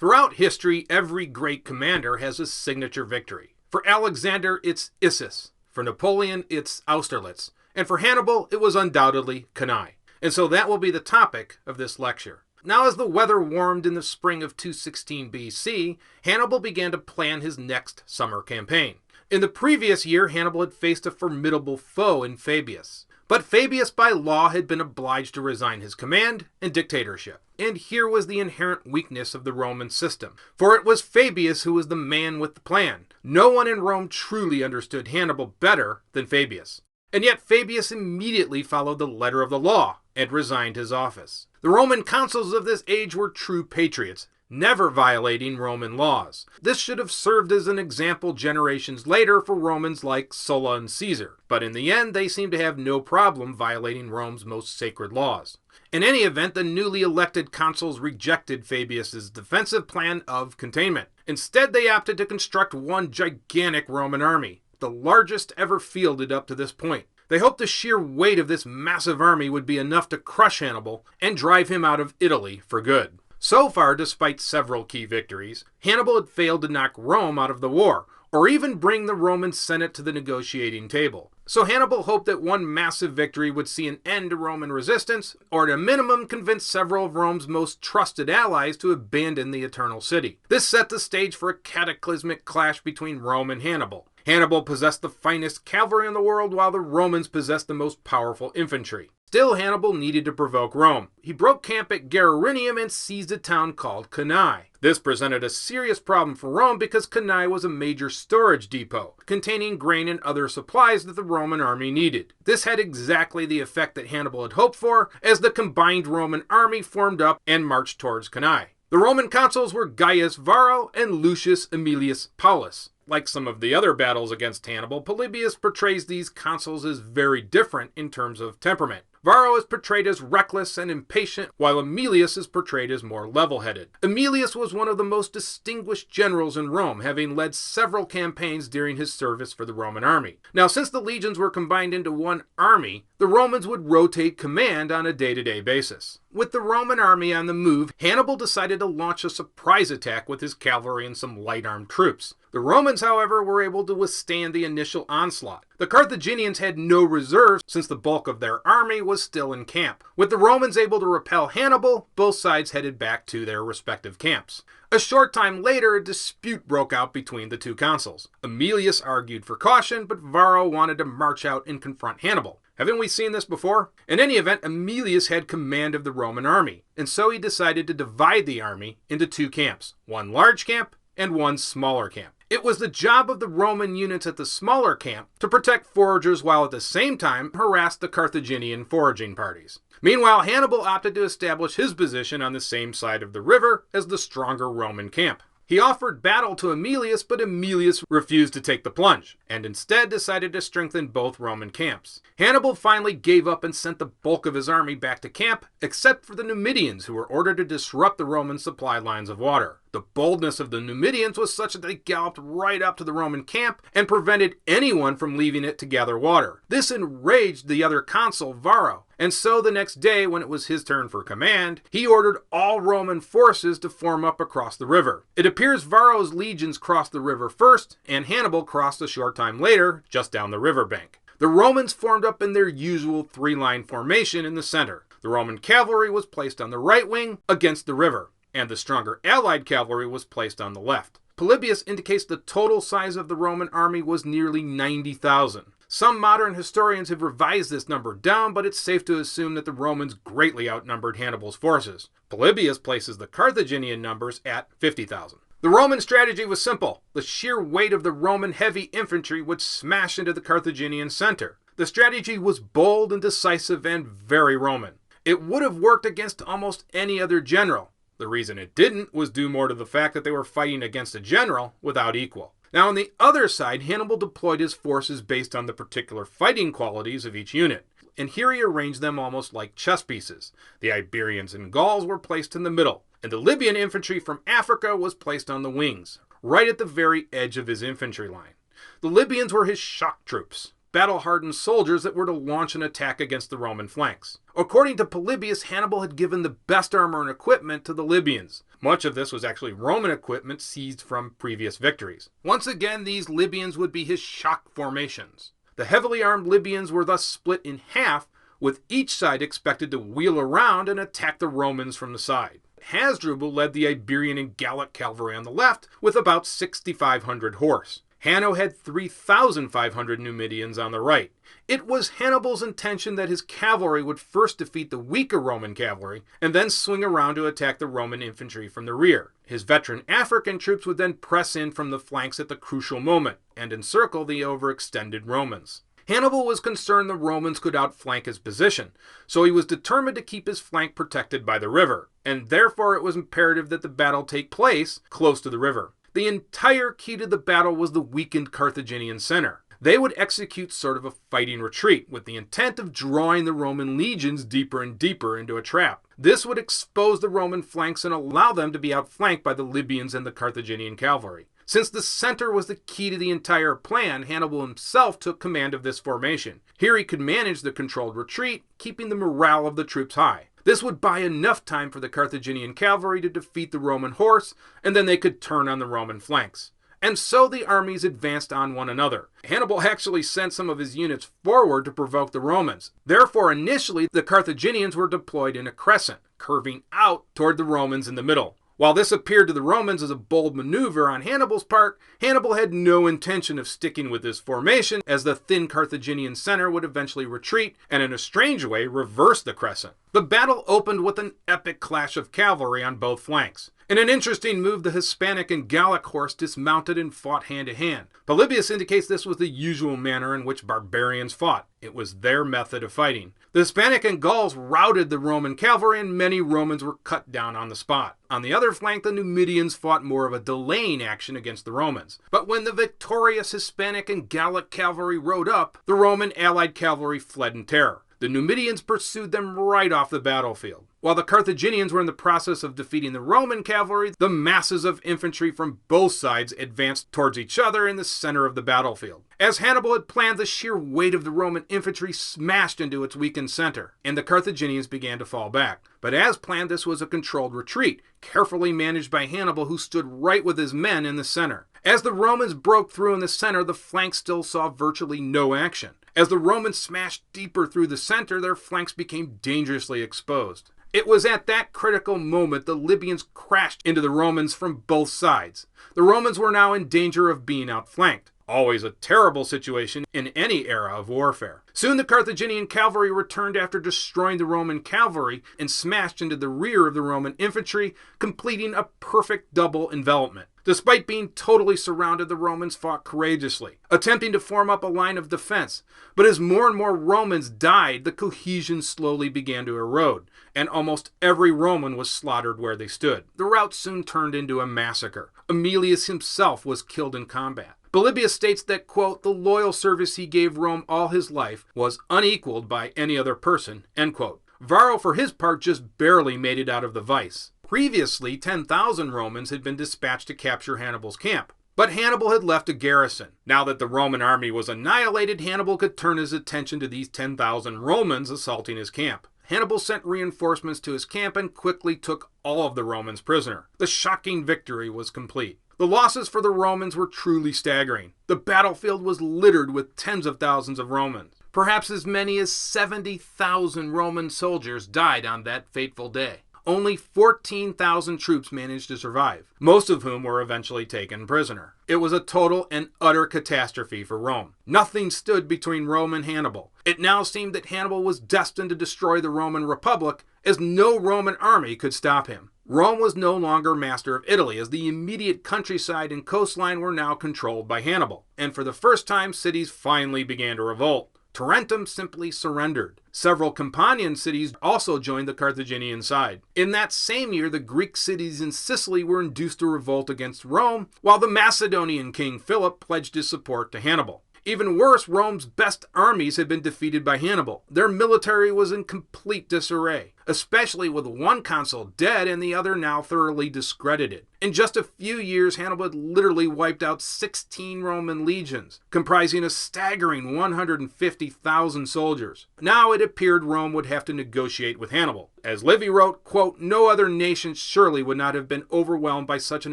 Throughout history, every great commander has a signature victory. For Alexander, it's Issus. For Napoleon, it's Austerlitz. And for Hannibal, it was undoubtedly Cannae. And so that will be the topic of this lecture. Now, as the weather warmed in the spring of 216 BC, Hannibal began to plan his next summer campaign. In the previous year, Hannibal had faced a formidable foe in Fabius. But Fabius, by law, had been obliged to resign his command and dictatorship. And here was the inherent weakness of the Roman system. For it was Fabius who was the man with the plan. No one in Rome truly understood Hannibal better than Fabius. And yet Fabius immediately followed the letter of the law and resigned his office. The Roman consuls of this age were true patriots, never violating Roman laws. This should have served as an example generations later for Romans like Sulla and Caesar, but in the end they seem to have no problem violating Rome's most sacred laws. In any event, the newly elected consuls rejected Fabius's defensive plan of containment. Instead, they opted to construct one gigantic Roman army, the largest ever fielded up to this point. They hoped the sheer weight of this massive army would be enough to crush Hannibal and drive him out of Italy for good. So far, despite several key victories, Hannibal had failed to knock Rome out of the war, or even bring the Roman Senate to the negotiating table. So Hannibal hoped that one massive victory would see an end to Roman resistance, or at a minimum convince several of Rome's most trusted allies to abandon the Eternal City. This set the stage for a cataclysmic clash between Rome and Hannibal. Hannibal possessed the finest cavalry in the world, while the Romans possessed the most powerful infantry. Still, Hannibal needed to provoke Rome. He broke camp at Gerronium and seized a town called Cannae. This presented a serious problem for Rome because Cannae was a major storage depot, containing grain and other supplies that the Roman army needed. This had exactly the effect that Hannibal had hoped for, as the combined Roman army formed up and marched towards Cannae. The Roman consuls were Gaius Varro and Lucius Aemilius Paulus. Like some of the other battles against Hannibal, Polybius portrays these consuls as very different in terms of temperament. Varro is portrayed as reckless and impatient, while Aemilius is portrayed as more level-headed. Aemilius was one of the most distinguished generals in Rome, having led several campaigns during his service for the Roman army. Now, since the legions were combined into one army, the Romans would rotate command on a day-to-day basis. With the Roman army on the move, Hannibal decided to launch a surprise attack with his cavalry and some light-armed troops. The Romans, however, were able to withstand the initial onslaught. The Carthaginians had no reserves since the bulk of their army was still in camp. With the Romans able to repel Hannibal, both sides headed back to their respective camps. A short time later, a dispute broke out between the two consuls. Aemilius argued for caution, but Varro wanted to march out and confront Hannibal. Haven't we seen this before? In any event, Aemilius had command of the Roman army, and so he decided to divide the army into two camps, one large camp and one smaller camp. It was the job of the Roman units at the smaller camp to protect foragers while at the same time harass the Carthaginian foraging parties. Meanwhile, Hannibal opted to establish his position on the same side of the river as the stronger Roman camp. He offered battle to Aemilius, but Aemilius refused to take the plunge, and instead decided to strengthen both Roman camps. Hannibal finally gave up and sent the bulk of his army back to camp, except for the Numidians, who were ordered to disrupt the Roman supply lines of water. The boldness of the Numidians was such that they galloped right up to the Roman camp and prevented anyone from leaving it to gather water. This enraged the other consul, Varro, and so the next day, when it was his turn for command, he ordered all Roman forces to form up across the river. It appears Varro's legions crossed the river first, and Hannibal crossed a short time later, just down the riverbank. The Romans formed up in their usual three-line formation in the center. The Roman cavalry was placed on the right wing against the river, and the stronger allied cavalry was placed on the left. Polybius indicates the total size of the Roman army was nearly 90,000. Some modern historians have revised this number down, but it's safe to assume that the Romans greatly outnumbered Hannibal's forces. Polybius places the Carthaginian numbers at 50,000. The Roman strategy was simple. The sheer weight of the Roman heavy infantry would smash into the Carthaginian center. The strategy was bold and decisive and very Roman. It would have worked against almost any other general. The reason it didn't was due more to the fact that they were fighting against a general without equal. Now, on the other side, Hannibal deployed his forces based on the particular fighting qualities of each unit, and here he arranged them almost like chess pieces. The Iberians and Gauls were placed in the middle, and the Libyan infantry from Africa was placed on the wings, right at the very edge of his infantry line. The Libyans were his shock troops, battle-hardened soldiers that were to launch an attack against the Roman flanks. According to Polybius, Hannibal had given the best armor and equipment to the Libyans. Much of this was actually Roman equipment seized from previous victories. Once again, these Libyans would be his shock formations. The heavily armed Libyans were thus split in half, with each side expected to wheel around and attack the Romans from the side. Hasdrubal led the Iberian and Gallic cavalry on the left with about 6,500 horse. Hanno had 3,500 Numidians on the right. It was Hannibal's intention that his cavalry would first defeat the weaker Roman cavalry and then swing around to attack the Roman infantry from the rear. His veteran African troops would then press in from the flanks at the crucial moment and encircle the overextended Romans. Hannibal was concerned the Romans could outflank his position, so he was determined to keep his flank protected by the river, and therefore it was imperative that the battle take place close to the river. The entire key to the battle was the weakened Carthaginian center. They would execute sort of a fighting retreat with the intent of drawing the Roman legions deeper and deeper into a trap. This would expose the Roman flanks and allow them to be outflanked by the Libyans and the Carthaginian cavalry. Since the center was the key to the entire plan, Hannibal himself took command of this formation. Here he could manage the controlled retreat, keeping the morale of the troops high. This would buy enough time for the Carthaginian cavalry to defeat the Roman horse, and then they could turn on the Roman flanks. And so the armies advanced on one another. Hannibal actually sent some of his units forward to provoke the Romans. Therefore, initially, the Carthaginians were deployed in a crescent, curving out toward the Romans in the middle. While this appeared to the Romans as a bold maneuver on Hannibal's part, Hannibal had no intention of sticking with this formation, as the thin Carthaginian center would eventually retreat and in a strange way reverse the crescent. The battle opened with an epic clash of cavalry on both flanks. In an interesting move, the Hispanic and Gallic horse dismounted and fought hand-to-hand. Polybius indicates this was the usual manner in which barbarians fought. It was their method of fighting. The Hispanic and Gauls routed the Roman cavalry, and many Romans were cut down on the spot. On the other flank, the Numidians fought more of a delaying action against the Romans. But when the victorious Hispanic and Gallic cavalry rode up, the Roman allied cavalry fled in terror. The Numidians pursued them right off the battlefield. While the Carthaginians were in the process of defeating the Roman cavalry, the masses of infantry from both sides advanced towards each other in the center of the battlefield. As Hannibal had planned, the sheer weight of the Roman infantry smashed into its weakened center, and the Carthaginians began to fall back. But as planned, this was a controlled retreat, carefully managed by Hannibal, who stood right with his men in the center. As the Romans broke through in the center, the flanks still saw virtually no action. As the Romans smashed deeper through the center, their flanks became dangerously exposed. It was at that critical moment the Libyans crashed into the Romans from both sides. The Romans were now in danger of being outflanked. Always a terrible situation in any era of warfare. Soon the Carthaginian cavalry returned after destroying the Roman cavalry and smashed into the rear of the Roman infantry, completing a perfect double envelopment. Despite being totally surrounded, the Romans fought courageously, attempting to form up a line of defense. But as more and more Romans died, the cohesion slowly began to erode, and almost every Roman was slaughtered where they stood. The rout soon turned into a massacre. Aemilius himself was killed in combat. Polybius states that, quote, the loyal service he gave Rome all his life was unequaled by any other person, end quote. Varro, for his part, just barely made it out of the vice. Previously, 10,000 Romans had been dispatched to capture Hannibal's camp. But Hannibal had left a garrison. Now that the Roman army was annihilated, Hannibal could turn his attention to these 10,000 Romans assaulting his camp. Hannibal sent reinforcements to his camp and quickly took all of the Romans prisoner. The shocking victory was complete. The losses for the Romans were truly staggering. The battlefield was littered with tens of thousands of Romans. Perhaps as many as 70,000 Roman soldiers died on that fateful day. Only 14,000 troops managed to survive, most of whom were eventually taken prisoner. It was a total and utter catastrophe for Rome. Nothing stood between Rome and Hannibal. It now seemed that Hannibal was destined to destroy the Roman Republic, as no Roman army could stop him. Rome was no longer master of Italy, as the immediate countryside and coastline were now controlled by Hannibal. And for the first time, cities finally began to revolt. Tarentum simply surrendered. Several Campanian cities also joined the Carthaginian side. In that same year, the Greek cities in Sicily were induced to revolt against Rome, while the Macedonian king Philip pledged his support to Hannibal. Even worse, Rome's best armies had been defeated by Hannibal. Their military was in complete disarray, especially with one consul dead and the other now thoroughly discredited. In just a few years, Hannibal had literally wiped out 16 Roman legions, comprising a staggering 150,000 soldiers. Now it appeared Rome would have to negotiate with Hannibal. As Livy wrote, quote, "No other nation surely would not have been overwhelmed by such an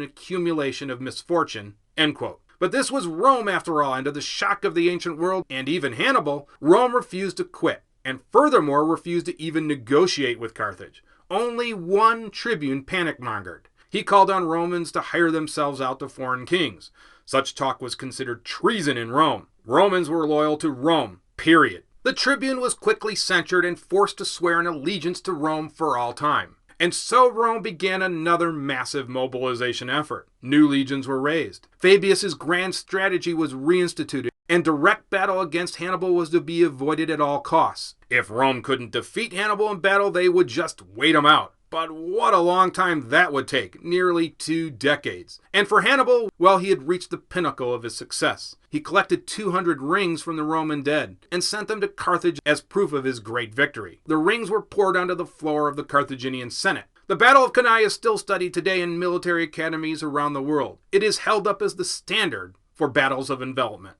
accumulation of misfortune," end quote. But this was Rome after all, and to the shock of the ancient world, and even Hannibal, Rome refused to quit, and furthermore refused to even negotiate with Carthage. Only one tribune panic-mongered. He called on Romans to hire themselves out to foreign kings. Such talk was considered treason in Rome. Romans were loyal to Rome, period. The tribune was quickly censured and forced to swear an allegiance to Rome for all time. And so Rome began another massive mobilization effort. New legions were raised. Fabius's grand strategy was reinstituted, and direct battle against Hannibal was to be avoided at all costs. If Rome couldn't defeat Hannibal in battle, they would just wait him out. But what a long time that would take, nearly 2 decades. And for Hannibal, well, he had reached the pinnacle of his success. He collected 200 rings from the Roman dead and sent them to Carthage as proof of his great victory. The rings were poured onto the floor of the Carthaginian Senate. The Battle of Cannae is still studied today in military academies around the world. It is held up as the standard for battles of envelopment.